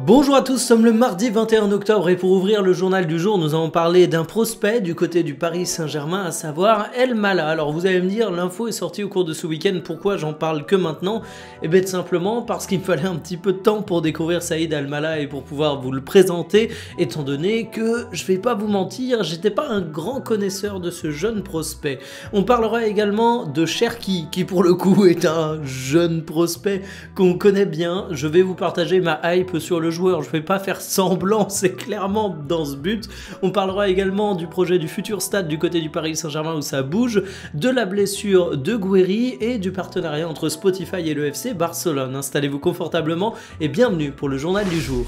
Bonjour à tous, nous sommes le mardi 21 octobre et pour ouvrir le journal du jour, nous allons parler d'un prospect du côté du Paris Saint-Germain, à savoir Elmala. Alors vous allez me dire, l'info est sortie au cours de ce week-end, pourquoi j'en parle que maintenant? Eh bien tout simplement parce qu'il me fallait un petit peu de temps pour découvrir Saïd Elmala et pour pouvoir vous le présenter, étant donné que, je vais pas vous mentir, j'étais pas un grand connaisseur de ce jeune prospect. On parlera également de Cherki, qui pour le coup est un jeune prospect qu'on connaît bien. Je vais vous partager ma hype sur le joueur, je vais pas faire semblant, c'est clairement dans ce but. On parlera également du projet du futur stade du côté du Paris Saint-Germain où ça bouge, de la blessure de Guéry et du partenariat entre Spotify et le FC Barcelone. Installez-vous confortablement et bienvenue pour le journal du jour.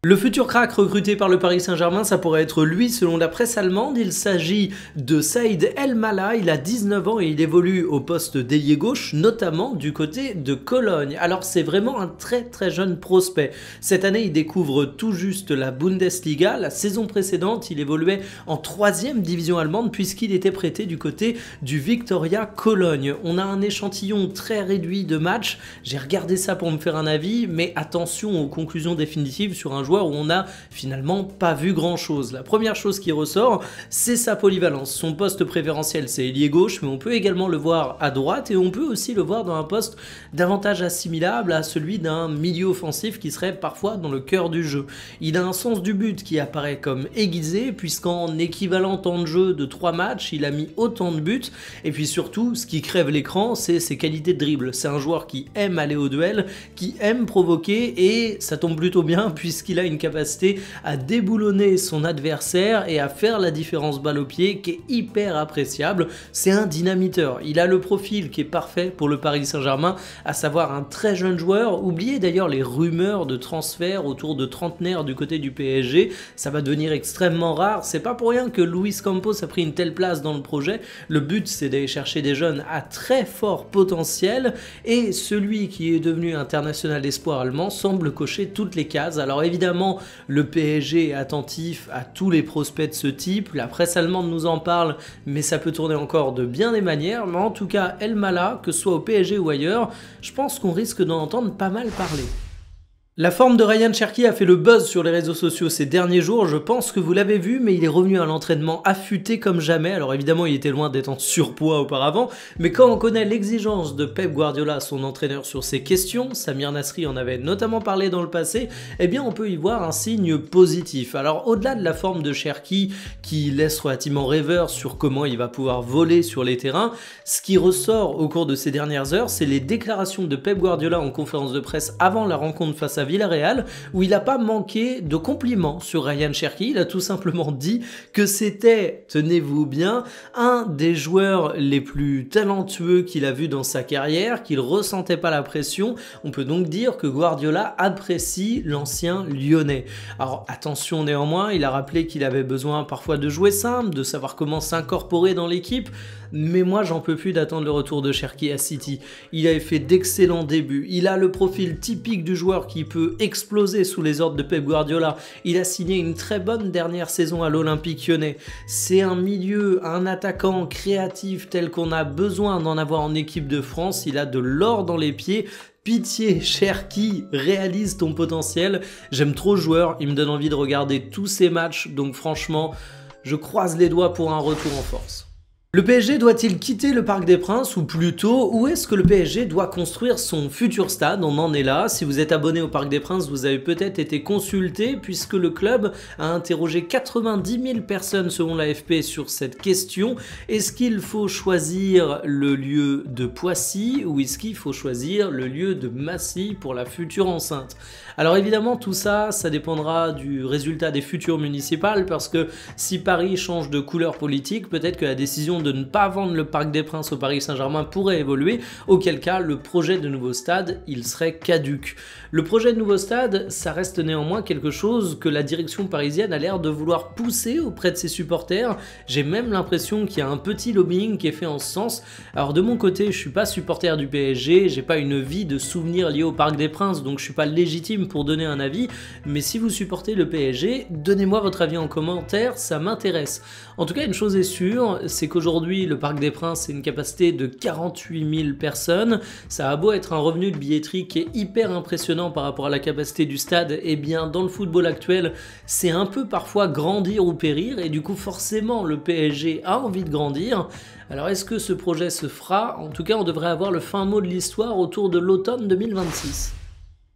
Le futur crack recruté par le Paris Saint-Germain, ça pourrait être lui selon la presse allemande. Il s'agit de Saïd Elmala, il a 19 ans et il évolue au poste d'ailier gauche, notamment du côté de Cologne. Alors c'est vraiment un très jeune prospect. Cette année, il découvre tout juste la Bundesliga. La saison précédente, il évoluait en 3e division allemande puisqu'il était prêté du côté du Viktoria Cologne. On a un échantillon très réduit de matchs. J'ai regardé ça pour me faire un avis, mais attention aux conclusions définitives sur un joueur où on n'a finalement pas vu grand chose. La première chose qui ressort, c'est sa polyvalence. Son poste préférentiel, c'est ailier gauche, mais on peut également le voir à droite et on peut aussi le voir dans un poste davantage assimilable à celui d'un milieu offensif qui serait parfois dans le cœur du jeu. Il a un sens du but qui apparaît comme aiguisé, puisqu'en équivalent temps de jeu de 3 matchs, il a mis autant de buts. Et puis surtout, ce qui crève l'écran, c'est ses qualités de dribble. C'est un joueur qui aime aller au duel, qui aime provoquer, et ça tombe plutôt bien puisqu'il a une capacité à déboulonner son adversaire et à faire la différence balle au pied qui est hyper appréciable. C'est un dynamiteur. Il a le profil qui est parfait pour le Paris Saint-Germain, à savoir un très jeune joueur. Oubliez d'ailleurs les rumeurs de transfert autour de trentenaires du côté du PSG. Ça va devenir extrêmement rare. C'est pas pour rien que Luis Campos a pris une telle place dans le projet. Le but, c'est d'aller chercher des jeunes à très fort potentiel et celui qui est devenu international espoir allemand semble cocher toutes les cases. Alors évidemment, le PSG est attentif à tous les prospects de ce type, la presse allemande nous en parle, mais ça peut tourner encore de bien des manières. Mais en tout cas, Elmala, que ce soit au PSG ou ailleurs, je pense qu'on risque d'en entendre pas mal parler. La forme de Ryan Cherki a fait le buzz sur les réseaux sociaux ces derniers jours, je pense que vous l'avez vu, mais il est revenu à l'entraînement affûté comme jamais. Alors évidemment, il était loin d'être en surpoids auparavant, mais quand on connaît l'exigence de Pep Guardiola, son entraîneur, sur ces questions, Samir Nasri en avait notamment parlé dans le passé, eh bien on peut y voir un signe positif. Alors au-delà de la forme de Cherki, qui laisse relativement rêveur sur comment il va pouvoir voler sur les terrains, ce qui ressort au cours de ces dernières heures, c'est les déclarations de Pep Guardiola en conférence de presse avant la rencontre face à Villarreal, où il n'a pas manqué de compliments sur Ryan Cherki. Il a tout simplement dit que c'était, tenez-vous bien, un des joueurs les plus talentueux qu'il a vu dans sa carrière, qu'il ressentait pas la pression. On peut donc dire que Guardiola apprécie l'ancien Lyonnais. Alors attention néanmoins, il a rappelé qu'il avait besoin parfois de jouer simple, de savoir comment s'incorporer dans l'équipe, mais moi j'en peux plus d'attendre le retour de Cherki à City. Il avait fait d'excellents débuts, il a le profil typique du joueur qui peut exploser sous les ordres de Pep Guardiola. Il a signé une très bonne dernière saison à l'Olympique Lyonnais. C'est un milieu, un attaquant créatif tel qu'on a besoin d'en avoir en équipe de France. Il a de l'or dans les pieds. Pitié, Cherki, réalise ton potentiel. J'aime trop le joueur, il me donne envie de regarder tous ses matchs, donc franchement, je croise les doigts pour un retour en force. Le PSG doit-il quitter le Parc des Princes ou plutôt où est-ce que le PSG doit construire son futur stade? On en est là. Si vous êtes abonné au Parc des Princes, vous avez peut-être été consulté puisque le club a interrogé 90 000 personnes selon l'AFP sur cette question. Est-ce qu'il faut choisir le lieu de Poissy ou est-ce qu'il faut choisir le lieu de Massy pour la future enceinte? Alors évidemment tout ça, ça dépendra du résultat des futures municipales parce que si Paris change de couleur politique, peut-être que la décision de ne pas vendre le Parc des Princes au Paris Saint-Germain pourrait évoluer, auquel cas le projet de nouveau stade, il serait caduc. Le projet de nouveau stade, ça reste néanmoins quelque chose que la direction parisienne a l'air de vouloir pousser auprès de ses supporters. J'ai même l'impression qu'il y a un petit lobbying qui est fait en ce sens. Alors de mon côté, je suis pas supporter du PSG, j'ai pas une vie de souvenirs liés au Parc des Princes, donc je suis pas légitime pour donner un avis, mais si vous supportez le PSG, donnez-moi votre avis en commentaire, ça m'intéresse. En tout cas, une chose est sûre, c'est qu'aujourd'hui, aujourd'hui, le Parc des Princes, c'est une capacité de 48 000 personnes. Ça a beau être un revenu de billetterie qui est hyper impressionnant par rapport à la capacité du stade, et bien dans le football actuel, c'est un peu parfois grandir ou périr, et du coup forcément le PSG a envie de grandir. Alors est-ce que ce projet se fera? En tout cas, on devrait avoir le fin mot de l'histoire autour de l'automne 2026.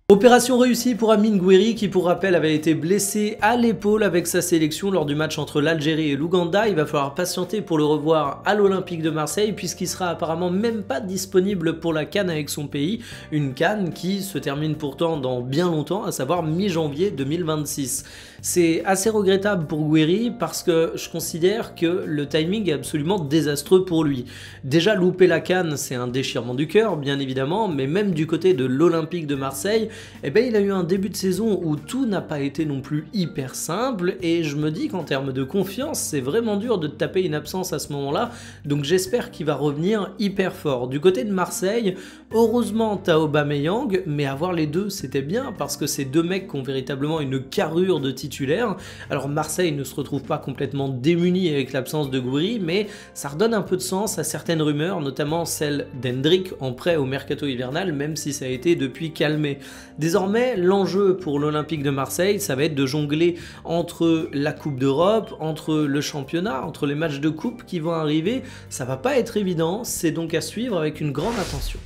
Opération réussie pour Amine Gouiri qui, pour rappel, avait été blessé à l'épaule avec sa sélection lors du match entre l'Algérie et l'Ouganda. Il va falloir patienter pour le revoir à l'Olympique de Marseille puisqu'il sera apparemment même pas disponible pour la CAN avec son pays. Une CAN qui se termine pourtant dans bien longtemps, à savoir mi-janvier 2026. C'est assez regrettable pour Gouiri parce que je considère que le timing est absolument désastreux pour lui. Déjà, louper la CAN, c'est un déchirement du cœur, bien évidemment, mais même du côté de l'Olympique de Marseille, eh ben, il a eu un début de saison où tout n'a pas été non plus hyper simple, et je me dis qu'en termes de confiance, c'est vraiment dur de taper une absence à ce moment-là, donc j'espère qu'il va revenir hyper fort. Du côté de Marseille, heureusement t'as Aubameyang, mais avoir les deux c'était bien, parce que ces deux mecs qui ont véritablement une carrure de titulaire. Alors Marseille ne se retrouve pas complètement démuni avec l'absence de Gouiri, mais ça redonne un peu de sens à certaines rumeurs, notamment celle d'Hendrick en prêt au mercato hivernal, même si ça a été depuis calmé. Désormais, l'enjeu pour l'Olympique de Marseille, ça va être de jongler entre la Coupe d'Europe, entre le championnat, entre les matchs de coupe qui vont arriver. Ça va pas être évident, c'est donc à suivre avec une grande attention.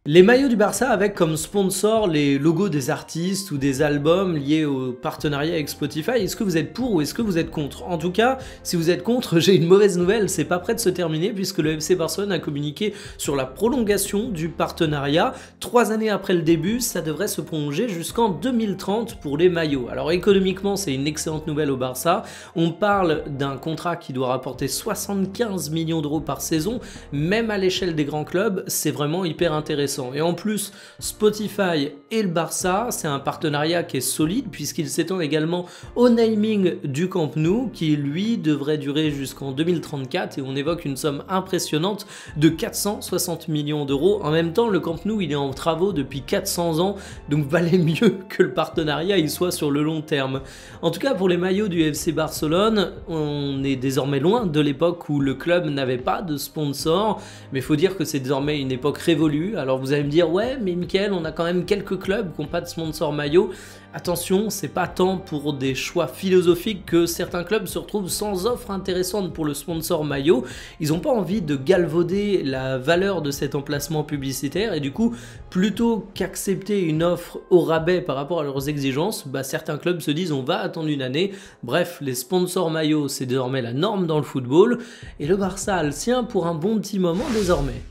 Les maillots du Barça avec comme sponsor les logos des artistes ou des albums liés au partenariat avec Spotify, est-ce que vous êtes pour ou est-ce que vous êtes contre? En tout cas, si vous êtes contre, j'ai une mauvaise nouvelle, c'est pas prêt de se terminer puisque le FC Barcelone a communiqué sur la prolongation du partenariat. 3 années après le début, ça devrait se prolonger jusqu'en 2030 pour les maillots. Alors économiquement, c'est une excellente nouvelle au Barça. On parle d'un contrat qui doit rapporter 75 millions d'euros par saison, même à l'échelle des grands clubs, c'est vraiment hyper intéressant. Et en plus, Spotify et le Barça, c'est un partenariat qui est solide puisqu'il s'étend également au naming du Camp Nou qui lui devrait durer jusqu'en 2034 et on évoque une somme impressionnante de 460 millions d'euros. En même temps, le Camp Nou il est en travaux depuis 400 ans, donc valait mieux que le partenariat il soit sur le long terme. En tout cas, pour les maillots du FC Barcelone, on est désormais loin de l'époque où le club n'avait pas de sponsor, mais il faut dire que c'est désormais une époque révolue. Alors vous allez me dire, ouais, mais Mickaël, on a quand même quelques clubs qui n'ont pas de sponsor maillot. Attention, c'est pas tant pour des choix philosophiques que certains clubs se retrouvent sans offre intéressante pour le sponsor maillot. Ils n'ont pas envie de galvauder la valeur de cet emplacement publicitaire et du coup, plutôt qu'accepter une offre au rabais par rapport à leurs exigences, certains clubs se disent on va attendre une année. Bref, les sponsors maillots, c'est désormais la norme dans le football et le Barça a le sien pour un bon petit moment désormais.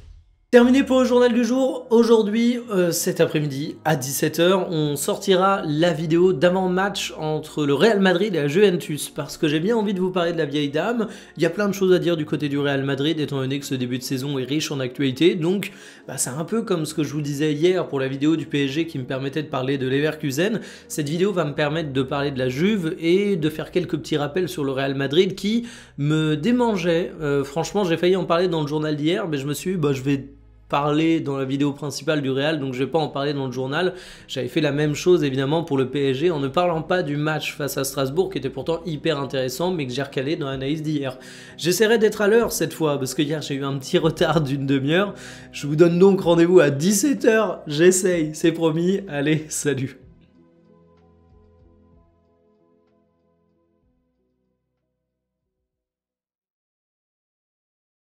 Terminé pour le journal du jour. Aujourd'hui, cet après-midi, à 17 h, on sortira la vidéo d'avant-match entre le Real Madrid et la Juventus, parce que j'ai bien envie de vous parler de la vieille dame. Il y a plein de choses à dire du côté du Real Madrid, étant donné que ce début de saison est riche en actualité, donc c'est un peu comme ce que je vous disais hier pour la vidéo du PSG qui me permettait de parler de Leverkusen. Cette vidéo va me permettre de parler de la Juve et de faire quelques petits rappels sur le Real Madrid qui me démangeait. Franchement, j'ai failli en parler dans le journal d'hier, mais je me suis dit, je vais parler dans la vidéo principale du Real, donc je vais pas en parler dans le journal. J'avais fait la même chose évidemment pour le PSG en ne parlant pas du match face à Strasbourg qui était pourtant hyper intéressant mais que j'ai recalé dans l'analyse d'hier. J'essaierai d'être à l'heure cette fois parce que hier j'ai eu un petit retard d'une demi-heure. Je vous donne donc rendez-vous à 17 h, j'essaye, c'est promis. Allez, salut.